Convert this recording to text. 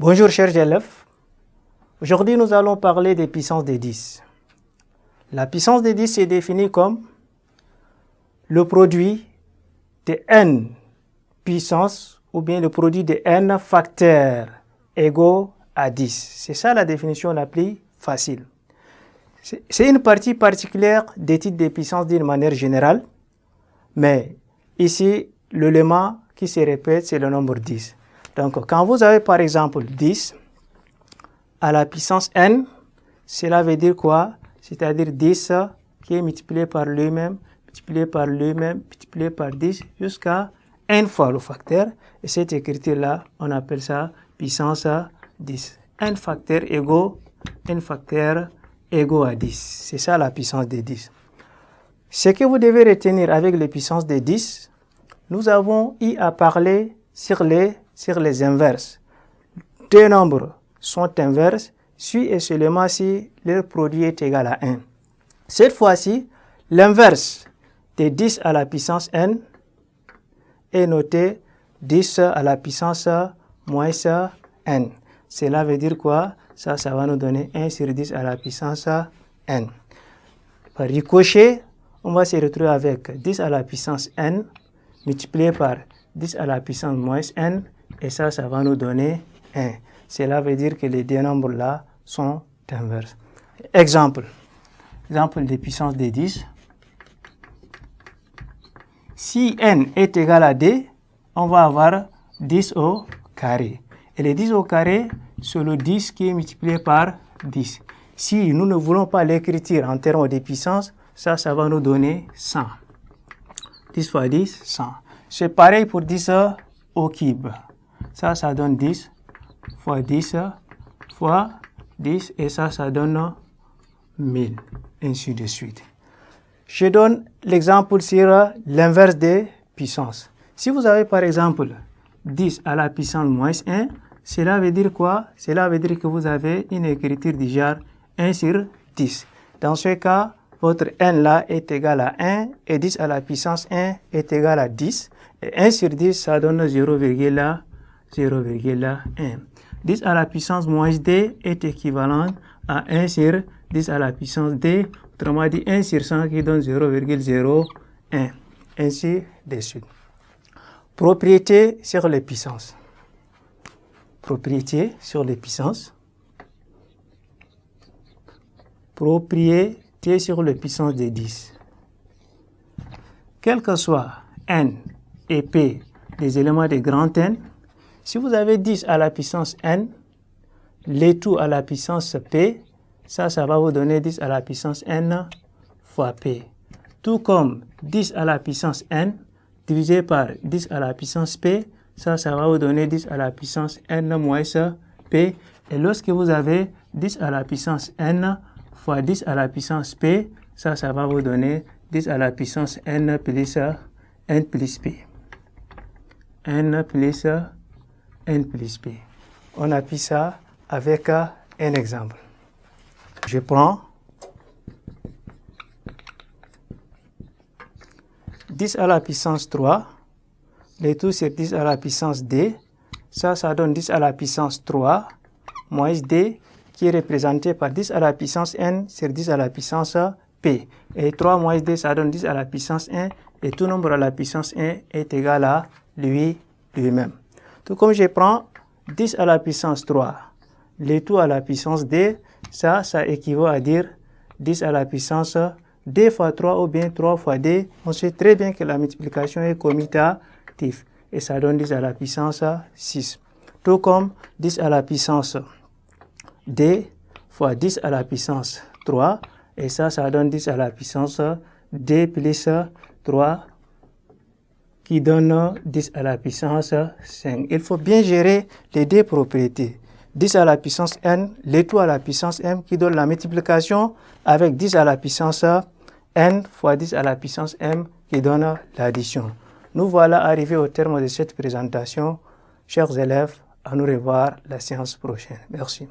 Bonjour chers élèves, aujourd'hui nous allons parler des puissances de 10. La puissance de 10 est définie comme le produit de n puissance ou bien le produit de n facteurs égaux à 10. C'est ça la définition la plus facile. C'est une partie particulière des types de puissance d'une manière générale, mais ici l'élément qui se répète c'est le nombre 10. Donc, quand vous avez par exemple 10 à la puissance n, cela veut dire quoi? C'est-à-dire 10 qui est multiplié par lui-même, multiplié par lui-même, multiplié par 10 jusqu'à n fois le facteur. Et cette écriture-là, on appelle ça puissance 10. n facteur égaux à 10. C'est ça la puissance de 10. Ce que vous devez retenir avec les puissances de 10, nous avons eu à parler sur les inverses. Deux nombres sont inverses si et seulement si leur produit est égal à 1. Cette fois-ci, l'inverse de 10 à la puissance n est noté 10 à la puissance moins n. Cela veut dire quoi? Ça va nous donner 1 sur 10 à la puissance n. Par ricochet, on va se retrouver avec 10 à la puissance n multiplié par 10 à la puissance moins n. Et ça va nous donner 1. Cela veut dire que les deux nombres-là sont inverses. Exemple de puissance de 10. Si n est égal à d, on va avoir 10 au carré. Et le 10 au carré, c'est le 10 qui est multiplié par 10. Si nous ne voulons pas l'écrire en termes de puissance, ça va nous donner 100. 10 fois 10, 100. C'est pareil pour 10 au cube. Ça donne 10 fois 10 fois 10 et ça donne 1000, ainsi de suite. Je donne l'exemple sur l'inverse des puissances. Si vous avez par exemple 10 à la puissance moins 1, cela veut dire quoi? Cela veut dire que vous avez une écriture du genre 1 sur 10. Dans ce cas, votre n là est égal à 1 et 10 à la puissance 1 est égal à 10. Et 1 sur 10, ça donne 0,1. 10 à la puissance moins d est équivalent à 1 sur 10 à la puissance d, autrement dit 1 sur 100 qui donne 0,01, ainsi de suite. Propriété sur les puissances. Propriété sur les puissances. Propriété sur les puissances de 10. Quel que soit n et p des éléments de grand N, si vous avez 10 à la puissance n, les tout à la puissance p, ça va vous donner 10 à la puissance n fois p. Tout comme 10 à la puissance n divisé par 10 à la puissance p, ça va vous donner 10 à la puissance n moins p. Et lorsque vous avez 10 à la puissance n fois 10 à la puissance p, ça va vous donner 10 à la puissance n plus p. n plus p. On appuie ça avec un exemple. Je prends 10 à la puissance 3, le tout c'est 10 à la puissance d, ça donne 10 à la puissance 3 moins d qui est représenté par 10 à la puissance n sur 10 à la puissance p. Et 3 moins d ça donne 10 à la puissance 1 et tout nombre à la puissance 1 est égal à lui-même. Tout comme je prends 10 à la puissance 3, le tout à la puissance d, ça équivaut à dire 10 à la puissance d fois 3 ou bien 3 fois d. On sait très bien que la multiplication est commutative et ça donne 10 à la puissance 6. Tout comme 10 à la puissance d fois 10 à la puissance 3 et ça donne 10 à la puissance d plus 3 qui donne 10 à la puissance 5. Il faut bien gérer les deux propriétés. 10 à la puissance n, le tout à la puissance m qui donne la multiplication avec 10 à la puissance n fois 10 à la puissance m qui donne l'addition. Nous voilà arrivés au terme de cette présentation. Chers élèves, à nous revoir la séance prochaine. Merci.